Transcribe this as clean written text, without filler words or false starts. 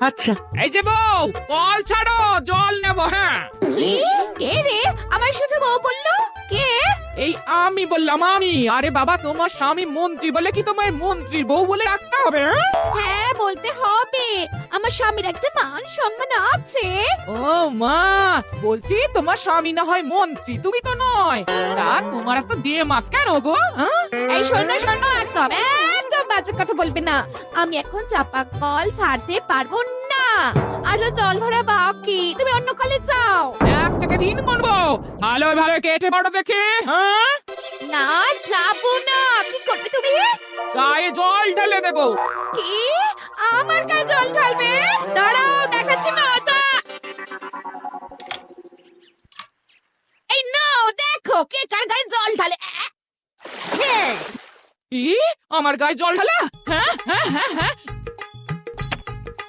আচ্ছা। এই যে বউ, কল ছাড়ো, জল নেবো। হ্যাঁ, কি? কে রে? আমার শুধু বউ বললো? কে? এই আমি বললাম, আমি। আরে বাবা, তোমার স্বামী মন্ত্রী বলে কি তোমায় মন্ত্রীর বউ বলে রাখতে হবে? হ্যাঁ, বলতে হবে। আমার স্বামীর একটা মান সম্মান আছে। ও মা, বলছি তোমার স্বামী না হয় মন্ত্রী, তুমি তো নয়। তা তোমার এত দিয়ে মা কেন গো? হ্যাঁ? এই শোনো শোনো, একদম একদম বাজে কথা বলবে না। আমি এখন চাপা কল ছাড়তে পারবো না। আরো জল ভরা বাকি, তুমি অন্য কলে যাও। 1 থেকে 3 গুনবো, ভালো ভালো কেটে পড়ো দেখি। হ্যাঁ, না, যাবো না। কি করবে তুমি? গায়ে জল ঢেলে দেবো। কি? আমার গায়ে জল ঢালবে? দাঁড়াও, দেখাচ্ছি মজা। এই নাও, দেখো কে কার গায়ে জল ঢালে। হ্যাঁ। ই, আমার গায়ে জল ঢালা? হ্যাঁ হ্যাঁ হ্যাঁ হ্যাঁ,